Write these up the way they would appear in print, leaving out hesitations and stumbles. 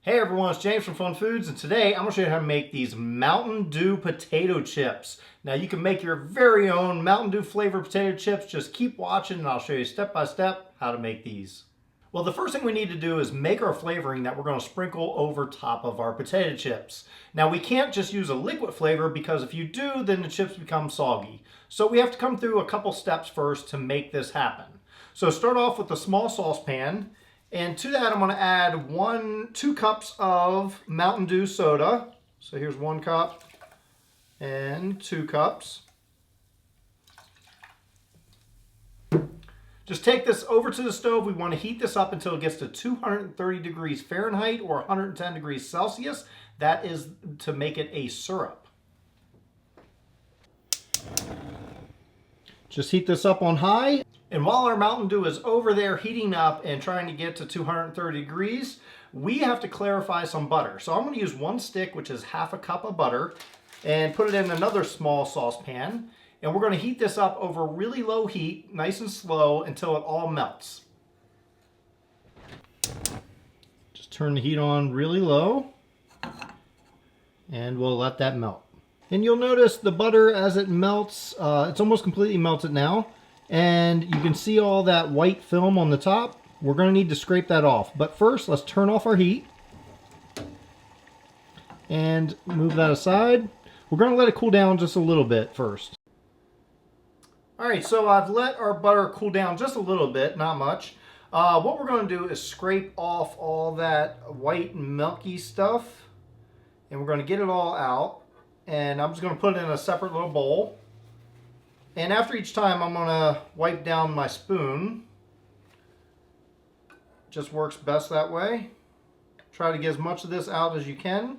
Hey everyone, it's James from FunFoods, and today I'm going to show you how to make these Mountain Dew potato chips. Now you can make your very own Mountain Dew flavored potato chips. Just keep watching and I'll show you step by step how to make these. Well, the first thing we need to do is make our flavoring that we're going to sprinkle over top of our potato chips. Now we can't just use a liquid flavor because if you do, then the chips become soggy. So we have to come through a couple steps first to make this happen. So start off with a small saucepan. And to that, I'm going to add 2 cups of Mountain Dew soda. So here's 1 cup and 2 cups. Just take this over to the stove. We want to heat this up until it gets to 230 degrees Fahrenheit or 110 degrees Celsius. That is to make it a syrup. Just heat this up on high. And while our Mountain Dew is over there heating up and trying to get to 230 degrees, we have to clarify some butter. So I'm going to use 1 stick, which is half a cup of butter, and put it in another small saucepan. And we're going to heat this up over really low heat, nice and slow, until it all melts. Just turn the heat on really low, and we'll let that melt. And you'll notice the butter as it melts, it's almost completely melted now. And you can see all that white film on the top. We're going to need to scrape that off. But first, let's turn off our heat. And move that aside. We're going to let it cool down just a little bit first. Alright, so I've let our butter cool down just a little bit, not much. What we're going to do is scrape off all that white milky stuff. And we're going to get it all out. And I'm just going to put it in a separate little bowl. And after each time, I'm going to wipe down my spoon. Just works best that way. Try to get as much of this out as you can.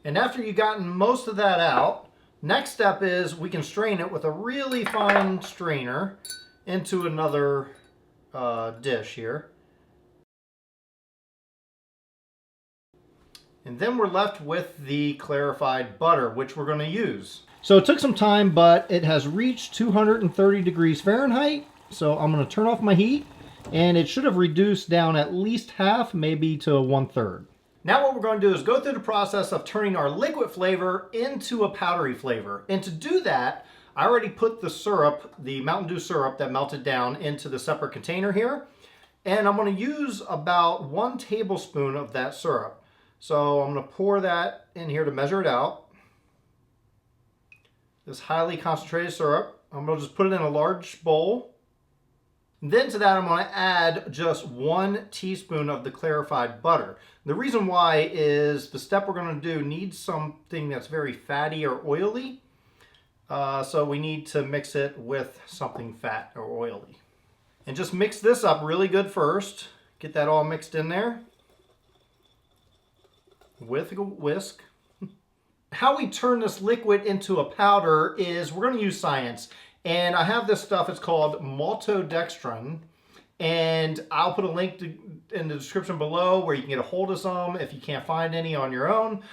And after you've gotten most of that out, next step is we can strain it with a really fine strainer into another dish here. And then we're left with the clarified butter, which we're going to use. So it took some time, but it has reached 230 degrees Fahrenheit. So I'm going to turn off my heat, and it should have reduced down at least half, maybe to 1/3. Now what we're going to do is go through the process of turning our liquid flavor into a powdery flavor. And to do that, I already put the syrup, the Mountain Dew syrup that melted down, into the separate container here. And I'm going to use about 1 tablespoon of that syrup. So I'm going to pour that in here to measure it out. This highly concentrated syrup. I'm going to just put it in a large bowl. And then to that I'm going to add just 1 teaspoon of the clarified butter. The reason why is the step we're going to do needs something that's very fatty or oily. So we need to mix it with something fat or oily. And just mix this up really good first. Get that all mixed in there with a whisk. How we turn this liquid into a powder is we're going to use science. And I have this stuff, it's called maltodextrin. And I'll put a link in the description below where you can get a hold of some if you can't find any on your own.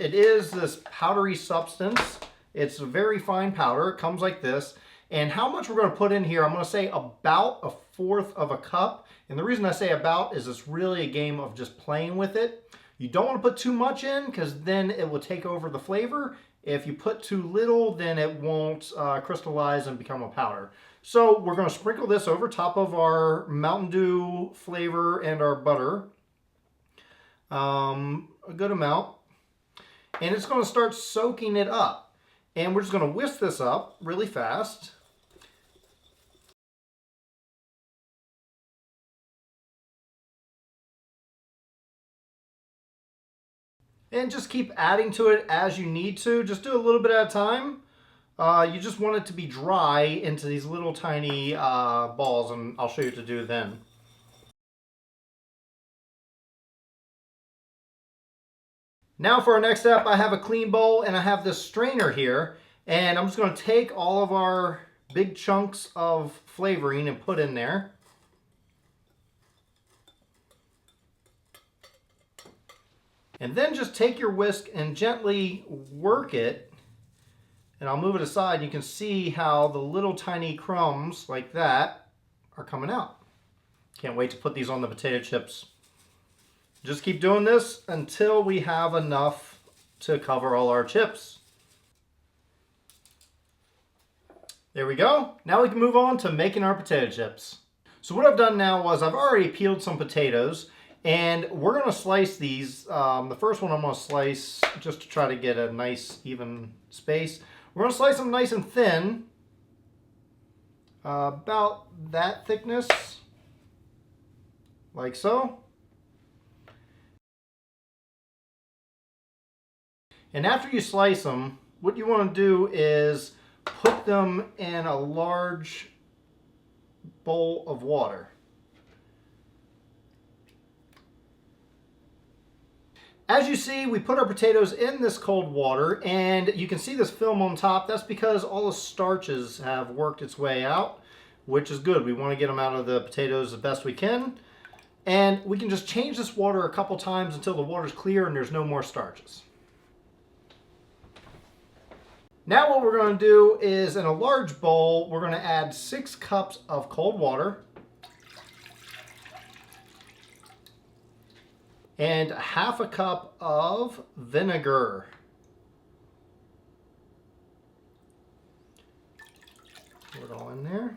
It is this powdery substance. It's a very fine powder. It comes like this. And how much we're going to put in here, I'm going to say about 1/4 of a cup. And the reason I say about is it's really a game of just playing with it. You don't want to put too much in because then it will take over the flavor. If you put too little, then it won't crystallize and become a powder. So we're going to sprinkle this over top of our Mountain Dew flavor and our butter. A good amount. And it's going to start soaking it up. And we're just going to whisk this up really fast. And just keep adding to it as you need to. Just do a little bit at a time. You just want it to be dry into these little tiny balls, and I'll show you what to do then. Now for our next step, I have a clean bowl and I have this strainer here. And I'm just going to take all of our big chunks of flavoring and put in there. And then just take your whisk and gently work it and I'll move it aside. You can see how the little tiny crumbs like that are coming out. Can't wait to put these on the potato chips. Just keep doing this until we have enough to cover all our chips. There we go. Now we can move on to making our potato chips. So what I've done now was I've already peeled some potatoes, and we're going to slice these. The first one I'm going to slice just to try to get a nice even space. We're going to slice them nice and thin, about that thickness, like so. And after you slice them, what you want to do is put them in a large bowl of water. As you see, we put our potatoes in this cold water, and you can see this film on top. That's because all the starches have worked its way out, which is good. We want to get them out of the potatoes the best we can. And we can just change this water a couple times until the water's clear and there's no more starches. Now what we're going to do is, in a large bowl, we're going to add 6 cups of cold water and half a cup of vinegar. Put it all in there.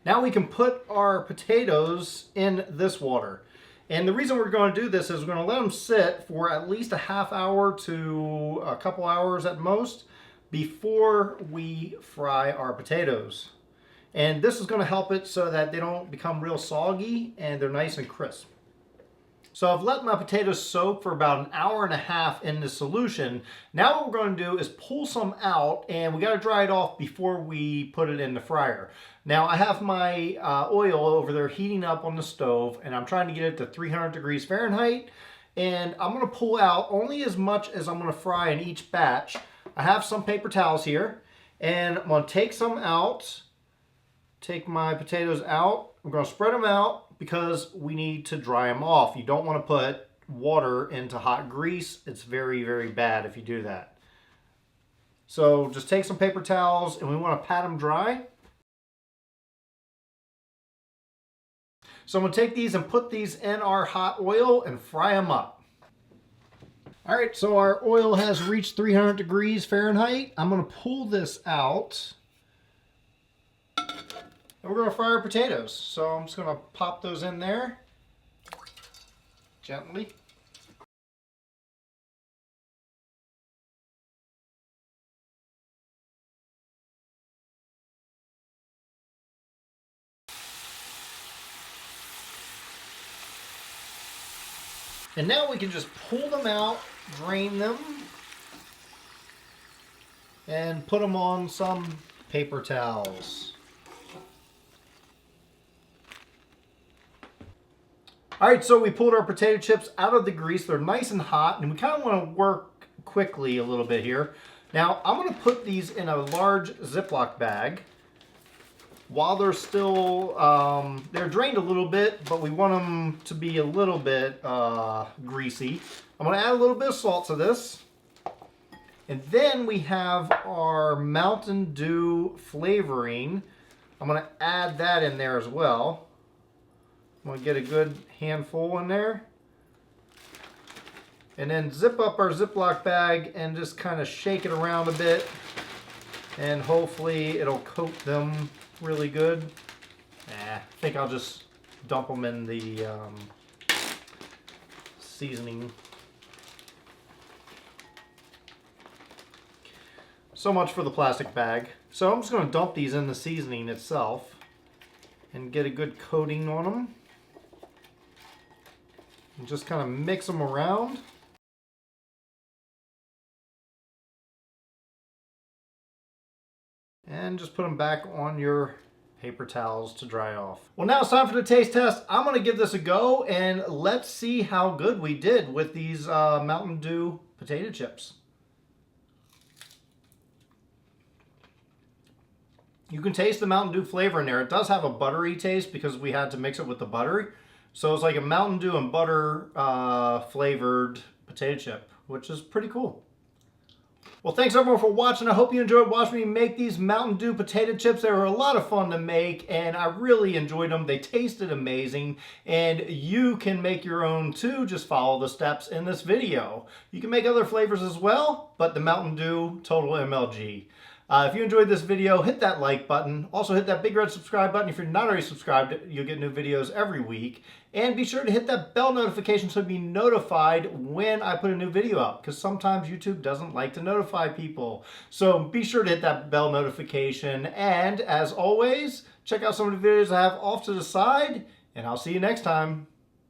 Now we can put our potatoes in this water. And the reason we're going to do this is we're going to let them sit for at least a half hour to a couple hours at most before we fry our potatoes. And this is going to help it so that they don't become real soggy and they're nice and crisp. So I've let my potatoes soak for about an hour and a half in the solution. Now what we're going to do is pull some out, and we got to dry it off before we put it in the fryer. Now I have my oil over there heating up on the stove, and I'm trying to get it to 300 degrees Fahrenheit. And I'm going to pull out only as much as I'm going to fry in each batch. I have some paper towels here, and I'm going to take some out, take my potatoes out. I'm going to spread them out because we need to dry them off. You don't want to put water into hot grease. It's very, very bad if you do that. So just take some paper towels, and we want to pat them dry. So I'm going to take these and put these in our hot oil and fry them up. All right, so our oil has reached 300 degrees Fahrenheit. I'm going to pull this out. And we're going to fry our potatoes. So I'm just going to pop those in there gently. And now we can just pull them out, drain them, and put them on some paper towels. All right, so we pulled our potato chips out of the grease. They're nice and hot, and we kind of want to work quickly a little bit here. Now, I'm going to put these in a large Ziploc bag. While they're still, they're drained a little bit, but we want them to be a little bit greasy. I'm going to add a little bit of salt to this. And then we have our Mountain Dew flavoring. I'm going to add that in there as well. I'm going to get a good handful in there. And then zip up our Ziploc bag and just kind of shake it around a bit. And hopefully it'll coat them really good. I think I'll just dump them in the seasoning. So much for the plastic bag. So I'm just going to dump these in the seasoning itself and get a good coating on them. And just kind of mix them around. And just put them back on your paper towels to dry off. Well, now it's time for the taste test. I'm going to give this a go, and let's see how good we did with these Mountain Dew potato chips. You can taste the Mountain Dew flavor in there. It does have a buttery taste because we had to mix it with the butter. So it's like a Mountain Dew and butter flavored potato chip, which is pretty cool. Well, thanks everyone for watching. I hope you enjoyed watching me make these Mountain Dew potato chips. They were a lot of fun to make, and I really enjoyed them. They tasted amazing, and you can make your own too. Just follow the steps in this video. You can make other flavors as well, but the Mountain Dew Total MLG. If you enjoyed this video, hit that like button. Also hit that big red subscribe button. If you're not already subscribed, you'll get new videos every week. And be sure to hit that bell notification so you'll be notified when I put a new video out, because sometimes YouTube doesn't like to notify people. So be sure to hit that bell notification. And as always, check out some of the videos I have off to the side, and I'll see you next time.